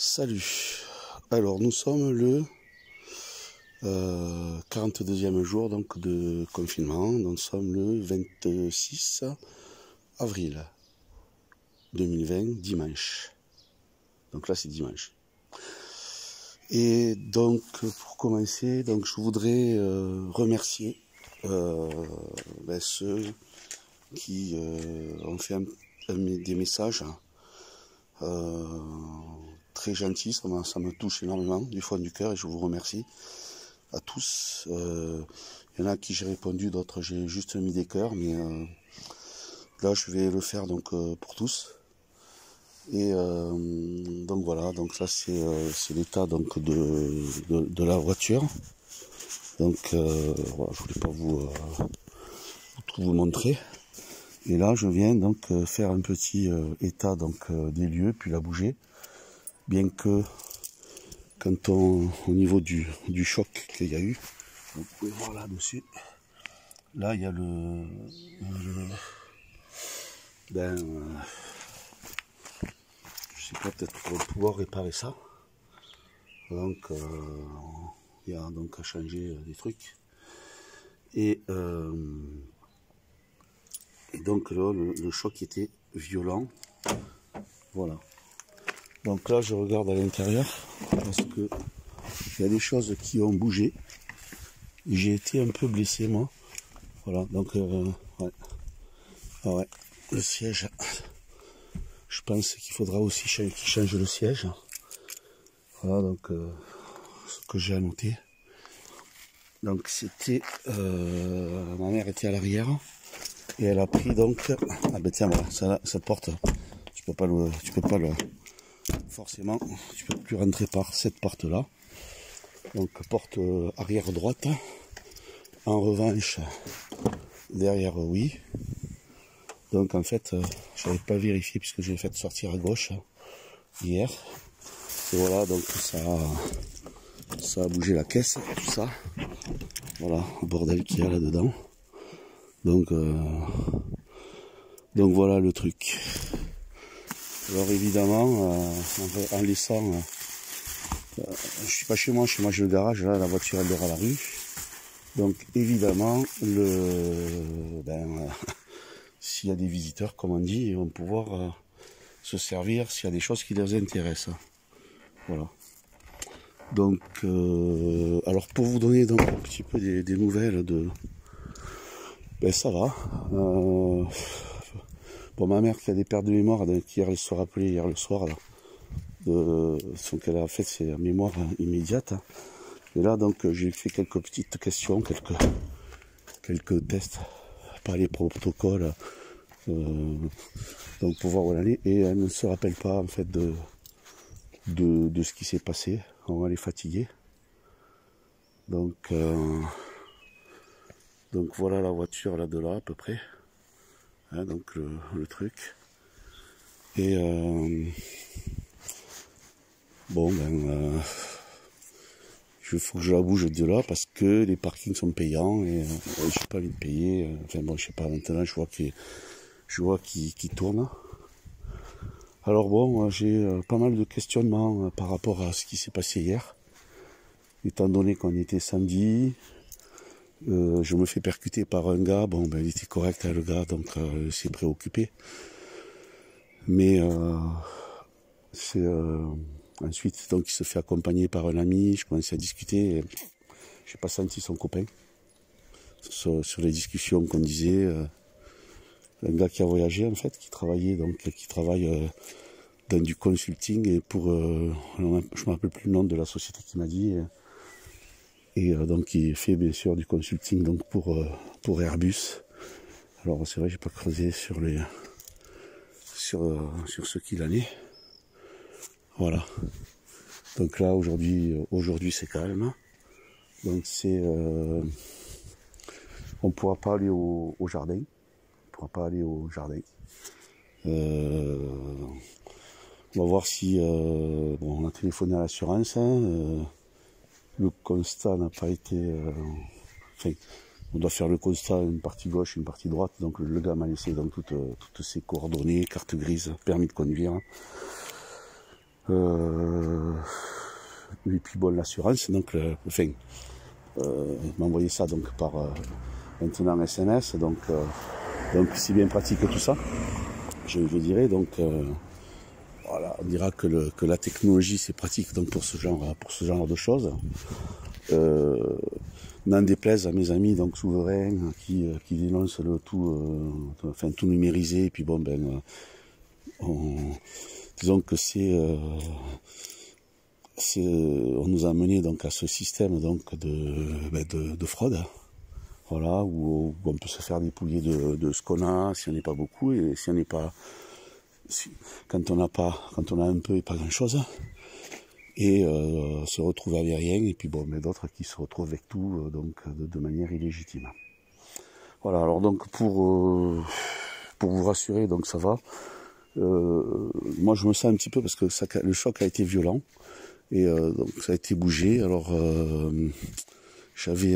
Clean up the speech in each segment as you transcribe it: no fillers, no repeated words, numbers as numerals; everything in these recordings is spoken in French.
Salut. Alors nous sommes le 42e jour donc de confinement. Nous sommes le 26 avril 2020, dimanche. Donc là c'est dimanche. Et donc pour commencer, donc je voudrais remercier ceux qui ont fait des messages très gentils, ça me touche énormément du fond du cœur et je vous remercie à tous. Il y en a à qui j'ai répondu, d'autres j'ai juste mis des cœurs, mais là je vais le faire donc pour tous. Et donc voilà, donc ça c'est l'état donc de la voiture. Donc voilà, je voulais pas tout vous montrer. Et là je viens donc faire un petit état donc des lieux, puis la bouger. Bien que quand au niveau du choc qu'il y a eu, vous pouvez voir là-dessus, là il y a je sais pas, peut-être qu'on va pouvoir réparer ça. Donc il y a donc à changer des trucs. Et donc là le choc était violent. Voilà. Donc là je regarde à l'intérieur parce que il y a des choses qui ont bougé. J'ai été un peu blessé moi. Voilà, donc ouais. Ah ouais, le siège. Je pense qu'il faudra aussi qu'il change le siège. Voilà donc ce que j'ai annoté. Donc c'était ma mère était à l'arrière et elle a pris donc ah ben tiens voilà, cette porte tu peux pas le forcément tu peux plus rentrer par cette porte là. Donc porte arrière droite. En revanche derrière oui. Donc en fait je n'avais pas vérifié puisque j'ai fait sortir à gauche hier. Et voilà donc ça a bougé la caisse, tout ça. Voilà le bordel qu'il y a là dedans. Donc voilà le truc. Alors évidemment en laissant je suis pas chez moi j'ai le garage, là la voiture elle dort à la rue. Donc évidemment s'il y a des visiteurs comme on dit, ils vont pouvoir se servir s'il y a des choses qui les intéressent. Voilà. Donc alors pour vous donner donc un petit peu des nouvelles de ça va. Bon, ma mère qui a des pertes de mémoire, qui elle se rappelait hier le soir là, donc elle a fait ses mémoires immédiates. Et là donc j'ai fait quelques petites questions, quelques tests, pas les protocoles, donc pour voir où elle en est. Et elle ne se rappelle pas en fait de ce qui s'est passé. On va les fatiguer. Donc voilà la voiture là de là à peu près. Hein, donc le truc. Et bon il faut que je la bouge de là parce que les parkings sont payants et j'ai pas envie de payer. Enfin bon, je sais pas, maintenant je vois qu'il tourne. Alors bon, j'ai pas mal de questionnements par rapport à ce qui s'est passé hier. Étant donné qu'on était samedi, je me fais percuter par un gars. Bon, il était correct hein, le gars, donc il s'est préoccupé. Mais c'est ensuite donc il se fait accompagner par un ami. Je commençais à discuter. Et j'ai pas senti son copain sur les discussions qu'on disait. Un gars qui a voyagé en fait, qui travaille dans du consulting et pour je me rappelle plus le nom de la société qui m'a dit. Et donc il fait bien sûr du consulting donc pour Airbus. Alors c'est vrai j'ai pas creusé sur ce qu'il en est. Voilà. Donc là aujourd'hui c'est calme. Donc c'est on pourra pas aller au jardin. On pourra pas aller au jardin. On va voir si on a téléphoné à l'assurance. Le constat n'a pas été... enfin, on doit faire le constat, une partie gauche, une partie droite. Donc le gars m'a laissé donc toutes ses coordonnées, carte grise, permis de conduire. Et puis bon, l'assurance, donc, enfin, il m'a envoyé ça donc par maintenant SMS, donc c'est bien pratique tout ça, je dirais. Donc voilà, on dira que la technologie c'est pratique donc pour ce genre de choses. N'en déplaise à mes amis donc souverains qui dénoncent le tout, enfin tout numérisé, et puis bon disons que on nous a mené donc à ce système donc de fraude, voilà, où on peut se faire dépouiller de ce qu'on a si on n'est pas beaucoup, et si on n'est pas, quand on a un peu et pas grand chose, et se retrouver avec rien, et puis bon, mais d'autres qui se retrouvent avec tout donc de manière illégitime. Voilà, alors donc pour vous rassurer, donc ça va. Moi je me sens un petit peu parce que le choc a été violent, et donc ça a été bougé. Alors j'avais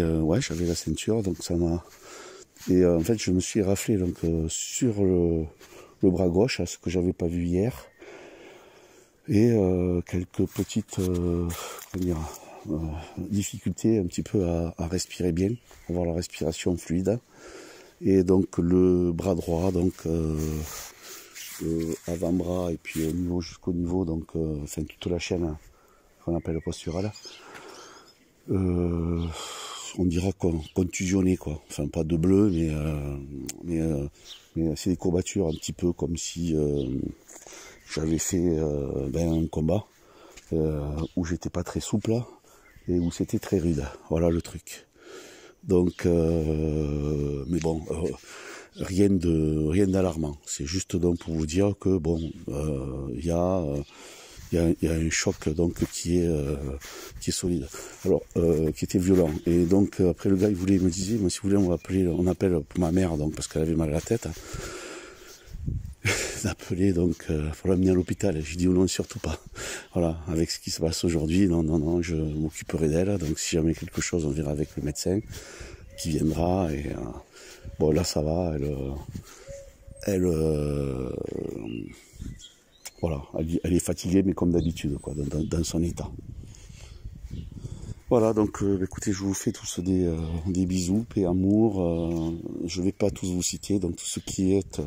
la ceinture, donc ça m'a, et en fait je me suis raflé donc sur le bras gauche, ce que j'avais pas vu hier, et quelques petites difficultés un petit peu à respirer bien, avoir la respiration fluide, et donc le bras droit, donc avant-bras, et puis jusqu'au niveau, donc enfin toute la chaîne qu'on appelle posturale, on dira contusionné, quoi. Enfin pas de bleu, mais c'est des courbatures un petit peu comme si j'avais fait un combat où j'étais pas très souple et où c'était très rude. Voilà le truc. Donc mais bon, rien d'alarmant. C'est juste donc pour vous dire que bon, il y a un choc donc qui est solide. Alors qui était violent. Et donc après le gars il me disait, moi si vous voulez on appelle pour ma mère, donc parce qu'elle avait mal à la tête. D'appeler donc pour l'amener à l'hôpital. J'ai dit oh non, surtout pas. Voilà, avec ce qui se passe aujourd'hui, non, je m'occuperai d'elle. Donc si jamais quelque chose, on verra avec le médecin qui viendra. Et bon là ça va, voilà, elle est fatiguée, mais comme d'habitude, quoi, dans son état. Voilà, donc écoutez, je vous fais tous des bisous, paix, amour. Je vais pas tous vous citer, donc tout ce qui est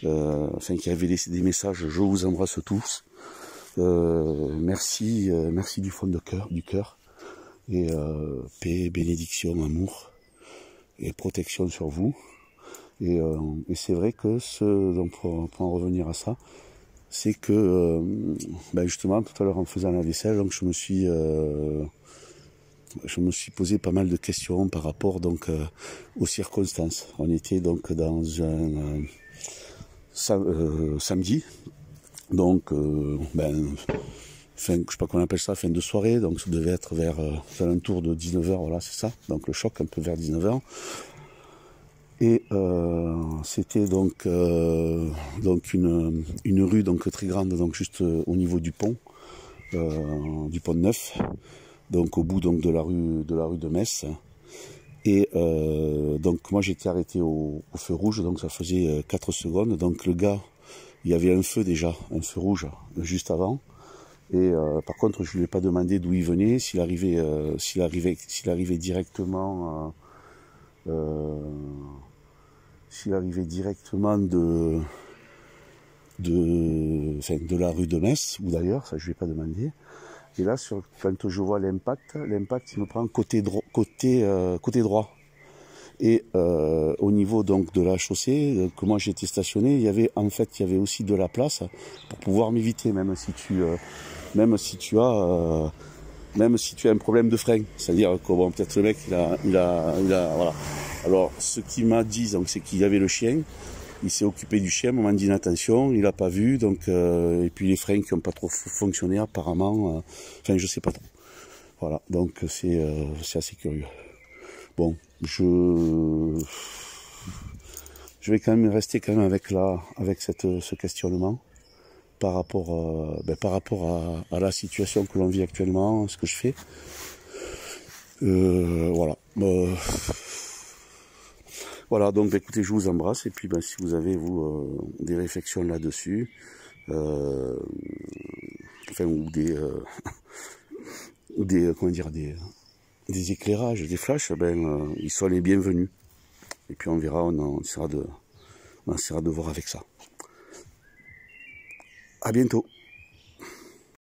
qui avait laissé des messages, je vous embrasse tous. Merci du fond du cœur, et paix, bénédiction, amour et protection sur vous. Et c'est vrai que donc pour en revenir à ça, c'est que justement tout à l'heure en faisant la vaisselle, donc je me suis posé pas mal de questions par rapport donc aux circonstances. On était donc dans un samedi, donc je sais pas comment on appelle ça, fin de soirée, donc ça devait être vers alentour de 19h, voilà, c'est ça, donc le choc un peu vers 19h. Et c'était donc une rue donc très grande, donc juste au niveau du pont Neuf, donc au bout donc de la rue de Metz. Et donc moi j'étais arrêté au feu rouge, donc ça faisait 4 secondes. Donc le gars, il y avait un feu rouge juste avant. Et par contre je lui ai pas demandé d'où il venait, s'il arrivait directement de la rue de Metz ou d'ailleurs, ça je lui ai pas demandé. Et là, quand je vois l'impact il me prend côté droit. Et au niveau donc de la chaussée, que moi j'étais stationné, il y avait aussi de la place pour pouvoir m'éviter, même si tu as un problème de frein. C'est-à-dire que bon, peut-être le mec il a voilà. Alors ce qu'il m'a dit, donc, c'est qu'il y avait le chien. Il s'est occupé du chien, moment d'inattention, il n'a pas vu, donc et puis les freins qui n'ont pas trop fonctionné apparemment, enfin je sais pas trop. Voilà, donc c'est assez curieux. Bon, je vais quand même rester avec ce questionnement par rapport à la situation que l'on vit actuellement, ce que je fais. Voilà. Voilà, donc écoutez, je vous embrasse, et puis si vous avez des réflexions là-dessus, enfin, ou comment dire, des éclairages, des flashs, ben, ils sont les bienvenus. Et puis on verra, on essaiera de voir avec ça. À bientôt.